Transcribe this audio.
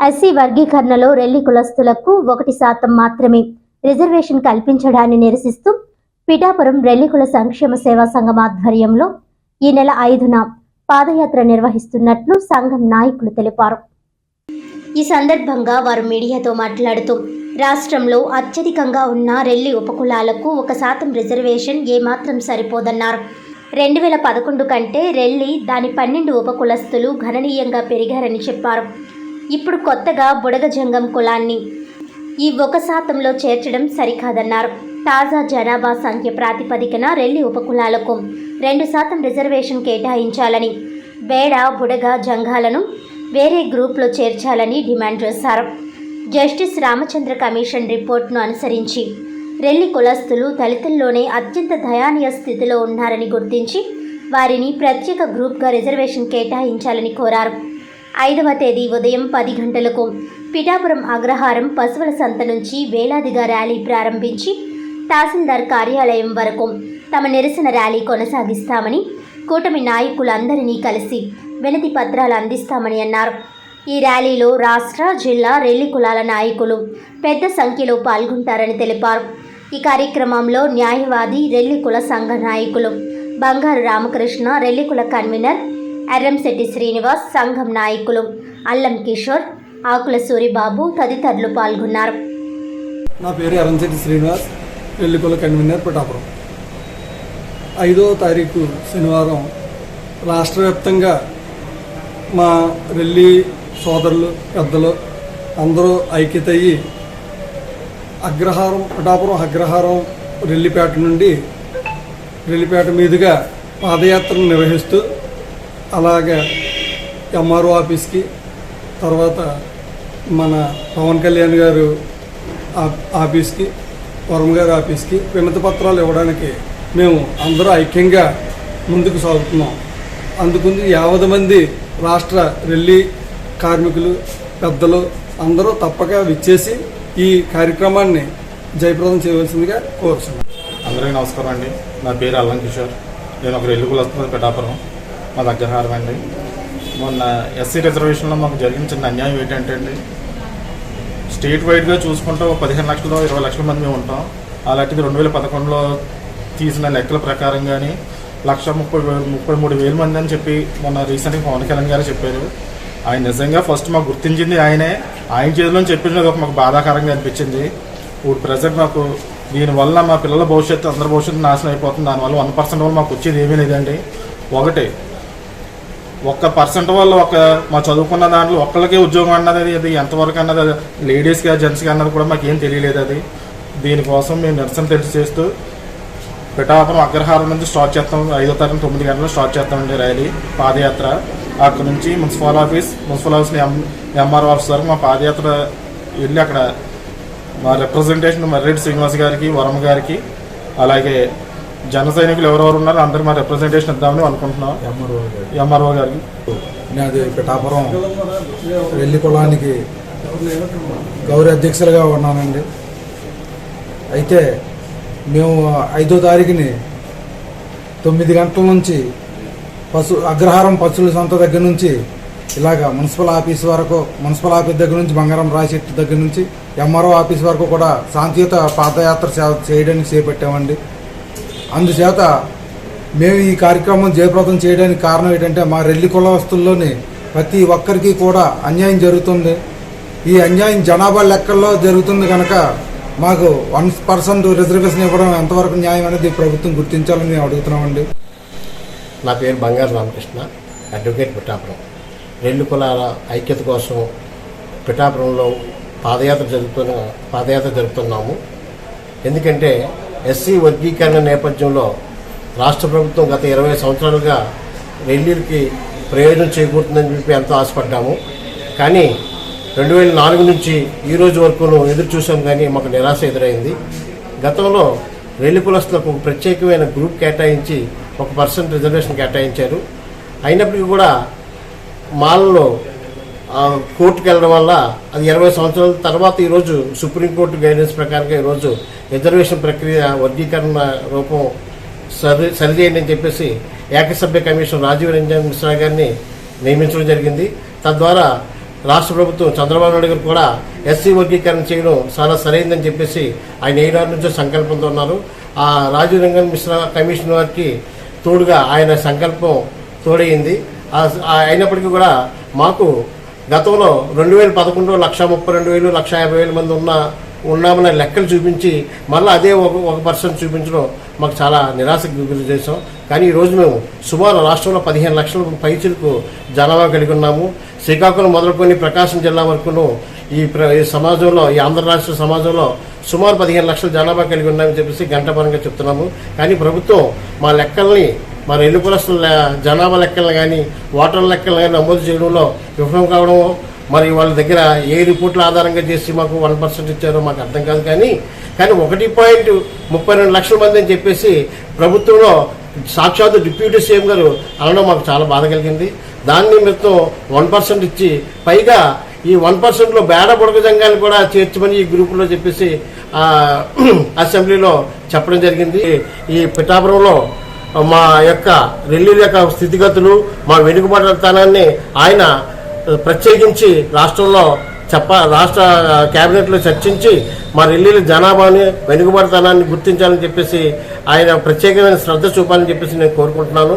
SC వర్గీకరణలో Relli కులస్తులకు 1% మాత్రమే reservation కల్పించడాన్ని నిరసిస్తూ పిఠాపురం రెల్లి కుల సంక్షేమ సేవా సంఘం ఆధ్వర్యంలో ఈ నెల 5న పాదయాత్ర నిర్వహిస్తున్నట్లు సంఘం నాయకులు తెలిపారు. ఈ సందర్భంగా వారు మీడియాతో మాట్లాడుతూ రాష్ట్రంలో అత్యధికంగా ఉన్న రెల్లి ఉపకులాలకు 1% రిజర్వేషన్ ఏమాత్రం సరిపోదన్నారు. 2011 కంటే రెల్లి దాని 12 ఉపకులస్తులు గణనీయంగా పెరిగారని చెప్పారు. ఇప్పుడు కొత్తగా బుడగ జంగం కులాన్ని ఈ 1%లో చేర్చడం సరికాదన్నారు. తాజా జనాభా సంఖ్య ప్రాతిపదికన రెల్లి ఉపకులాలకు 2% రిజర్వేషన్ కేటాయించాలని, బేడ బుడగ జంగాలను వేరే గ్రూప్లో చేర్చాలని డిమాండ్ చేశారు. జస్టిస్ రామచంద్ర కమిషన్ రిపోర్ట్ను అనుసరించి రెల్లి కులస్తులు దళితుల్లోనే అత్యంత దయానీయ స్థితిలో ఉన్నారని గుర్తించి వారిని ప్రత్యేక గ్రూప్గా రిజర్వేషన్ కేటాయించాలని కోరారు. 5వ తేదీ ఉదయం 10 గంటలకు పిఠాపురం అగ్రహారం పశువుల సంత నుంచి వేలాదిగా ర్యాలీ ప్రారంభించి తహసీల్దార్ కార్యాలయం వరకు తమ నిరసన ర్యాలీ కొనసాగిస్తామని, కూటమి నాయకులందరినీ కలిసి వినతి పత్రాలు అందిస్తామని అన్నారు. ఈ ర్యాలీలో రాష్ట్ర, జిల్లా రెల్లి కులాల నాయకులు పెద్ద సంఖ్యలో పాల్గొంటారని తెలిపారు. ఈ కార్యక్రమంలో న్యాయవాది రెల్లి కుల సంఘ నాయకులు బంగారు రామకృష్ణ, రెల్లి కుల కన్వీనర్ ఎర్రంశెట్టి శ్రీనివాస్, సంఘం నాయకులు అల్లం కిషోర్, ఆకుల సూరిబాబు తదితరులు పాల్గొన్నారు. నా పేరు ఎర్రంశెట్టి శ్రీనివాస్, రెల్లి కుల కన్వీనర్ పిఠాపురం. 5వ తారీఖు శనివారం రాష్ట్ర వ్యాప్తంగా మా రెల్లి సోదరులు పెద్దలు అందరూ ఐక్యత అయ్యి అగ్రహారం పిఠాపురం అగ్రహారం రెల్లిపేట నుండి రెల్లిపేట మీదుగా పాదయాత్రను నిర్వహిస్తూ అలాగే ఎంఆర్ఓ ఆఫీస్కి, తర్వాత మన పవన్ కళ్యాణ్ గారు ఆఫీస్కి, వరం గారి ఆఫీస్కి వినతి పత్రాలు ఇవ్వడానికి మేము అందరూ ఐక్యంగా ముందుకు సాగుతున్నాం. అందుకుంది 50 మంది రాష్ట్ర రెల్లి కార్మికులు పెద్దలు అందరూ తప్పక విచ్చేసి ఈ కార్యక్రమాన్ని జయప్రదం చేయవలసిందిగా కోరుతున్నాం. అందరికీ నమస్కారం అండి. నా పేరు అల్లం కిషోర్. నేను ఒక రెల్లి కులస్తున్న పిఠాపురం, మా అగ్రహారం అండి. మొన్న ఎస్సీ రిజర్వేషన్లో మాకు జరిగిన చిన్న అన్యాయం ఏంటంటే అండి, స్టేట్ వైడ్గా చూసుకుంటే 15 లక్షలు 20 లక్షల మంది మేము ఉంటాం. అలాంటిది 2011లో తీసిన లెక్కల ప్రకారం కానీ 1,33,000 మంది అని చెప్పి మొన్న రీసెంట్గా పవన్ కళ్యాణ్ గారు చెప్పారు. ఆయన నిజంగా ఫస్ట్ మాకు గుర్తించింది ఆయనే. ఆయన చేతిలో చెప్పింది ఒక మాకు బాధాకరంగా అనిపించింది. ఇప్పుడు ప్రజెంట్ మాకు దీనివల్ల మా పిల్లల భవిష్యత్తు, అందరి భవిష్యత్తు నాశనం అయిపోతుంది. దానివల్ల 1% వల్ల మాకు వచ్చేది ఏమీ లేదండి. 1% వల్ల మా చదువుకున్న దాంట్లో ఒక్కళ్ళకే ఉద్యోగం అన్నది అది ఎంతవరకు అన్నది లేడీస్గా జెంట్స్గా అన్నది కూడా మాకు ఏం తెలియలేదు. అది దీనికోసం మేము నిరసన తెలియజేస్తూ పిఠాపురం అగ్రహారం నుంచి స్టార్ట్ చేస్తాం. 5వ తారీఖు 9 గంటలకు స్టార్ట్ చేస్తామండి ర్యాలీ పాదయాత్ర. అక్కడ నుంచి మున్సిపల్ ఆఫీస్ని ఎంఆర్ఓ ఆఫీస్ వరకు మా పాదయాత్ర వెళ్ళి అక్కడ మా రిప్రజెంటేషన్ మర్రెడ్డి శ్రీనివాస్ గారికి, వరం గారికి, అలాగే జన సైనికులు ఎవరెవరు ఉన్నారో అందరూ మా రిప్రజెంటేషన్ ఇద్దామని అనుకుంటున్నాం. ఎంఆర్ఓ గారికి. నేను పిఠాపురం రెల్లి కులానికి గౌరవ అధ్యక్షులుగా ఉన్నానండి. అయితే మేము 5వ తారీఖుని 9 గంటల నుంచి అగ్రహారం పశువుల సంత దగ్గర నుంచి ఇలాగ మున్సిపల్ ఆఫీస్ వరకు, మున్సిపల్ ఆఫీస్ దగ్గర నుంచి బంగారం రాశెట్టి దగ్గర నుంచి ఎంఆర్ఓ ఆఫీస్ వరకు కూడా శాంతియుత పాదయాత్ర చేయడానికి చేపట్టామండి. అందుచేత మేము ఈ కార్యక్రమం జయప్రదం చేయడానికి కారణం ఏంటంటే మా రెల్లి కులస్తుల్లోని ప్రతి ఒక్కరికి కూడా అన్యాయం జరుగుతుంది. ఈ అన్యాయం జనాభా లెక్కల్లో జరుగుతుంది కనుక మాకు 1% రిజర్వేషన్ ఇవ్వడం ఎంతవరకు న్యాయం అనేది ప్రభుత్వం గుర్తించాలని మేము అడుగుతున్నామండి. నా పేరు బంగారు రామకృష్ణ, అడ్వకేట్ పిఠాపురం. రెల్లి కులాల ఐక్యత కోసం పిఠాపురంలో పాదయాత్ర జరుపుతున్నాము. ఎందుకంటే ఎస్సీ వర్గీకరణ నేపథ్యంలో రాష్ట్ర ప్రభుత్వం గత 20 సంవత్సరాలుగా రెల్లీలకి ప్రయోజనం చేకూరుతుందని చెప్పి ఎంతో ఆశపడ్డాము. కానీ 2004 నుంచి ఈ రోజు వరకు ఎదురు చూసాం, కానీ మాకు నిరాశ ఎదురైంది. గతంలో రెల్లి కులస్తులకు ప్రత్యేకమైన గ్రూప్ కేటాయించి 1% రిజర్వేషన్ కేటాయించారు. అయినప్పటికీ కూడా మాలలో కోర్టుకు వెళ్ళడం వల్ల అది 20 సంవత్సరాల తర్వాత ఈరోజు సుప్రీంకోర్టు గైడెన్స్ ప్రకారంగా ఈరోజు రిజర్వేషన్ ప్రక్రియ వర్గీకరణ రూపం సరిచేయండి అని చెప్పేసి ఏకసభ్య కమిషన్ రాజీవ్ రంజన్ మిశ్రా గారిని నియమించడం జరిగింది. తద్వారా రాష్ట్ర ప్రభుత్వం చంద్రబాబు నాయుడు గారు కూడా ఎస్సీ వర్గీకరణ చేయడం చాలా సరైందని చెప్పేసి ఆయన ఏనాడు నుంచో సంకల్పంతో ఉన్నారు. ఆ రాజీవ్ రంజన్ మిశ్రా కమిషన్ వారికి తోడుగా ఆయన సంకల్పం తోడైంది. అయినప్పటికీ కూడా మాకు గతంలో 2011 132,000 150,000 మంది ఉన్నామన్న లెక్కలు చూపించి మళ్ళీ అదే ఒక పర్సెంట్ చూపించడం మాకు చాలా నిరాశకు గురి చేసాం. కానీ ఈరోజు మేము సుమారు రాష్ట్రంలో 15 లక్షల పైచిలకు జనాభా కలిగి ఉన్నాము. శ్రీకాకుళం మొదలుకొని ప్రకాశం జిల్లా వరకును ఈ సమాజంలో, ఈ ఆంధ్ర రాష్ట్ర సమాజంలో సుమారు 15 లక్షల జనాభా కలిగి ఉన్నామని చెప్పేసి గంటపరంగా చెప్తున్నాము. కానీ ప్రభుత్వం మా లెక్కల్ని, మా రెల్లి కులస్తుల జనాభా లెక్కలను కానీ ఓటర్ల లెక్కలను కానీ నమోదు చేయడంలో విఫలం కావడం, మరి వాళ్ళ దగ్గర ఏ రిపోర్ట్ల ఆధారంగా చేసి మాకు 1% ఇచ్చారో మాకు అర్థం కాదు. కానీ 1.32 లక్షల మంది అని చెప్పేసి ప్రభుత్వంలో సాక్షాత్తు డిప్యూటీ సీఎం గారు అనడం మాకు చాలా బాధ కలిగింది. దాన్ని మొత్తం 1% ఇచ్చి పైగా ఈ 1%లో బేడ బుడగ జంగాన్ని కూడా చేర్చమని ఈ గ్రూపులో చెప్పేసి అసెంబ్లీలో చెప్పడం జరిగింది. ఈ పిఠాపురంలో మా యొక్క రెల్లీల యొక్క స్థితిగతులు, మా వెనుకబడతనాన్ని ఆయన ప్రత్యేకించి రాష్ట్ర కేబినెట్లో చర్చించి మా రెల్లీల జనాభాని, వెనుకబడతనాన్ని గుర్తించాలని చెప్పేసి ఆయన ప్రత్యేకమైన శ్రద్ధ చూపాలని చెప్పేసి నేను కోరుకుంటున్నాను.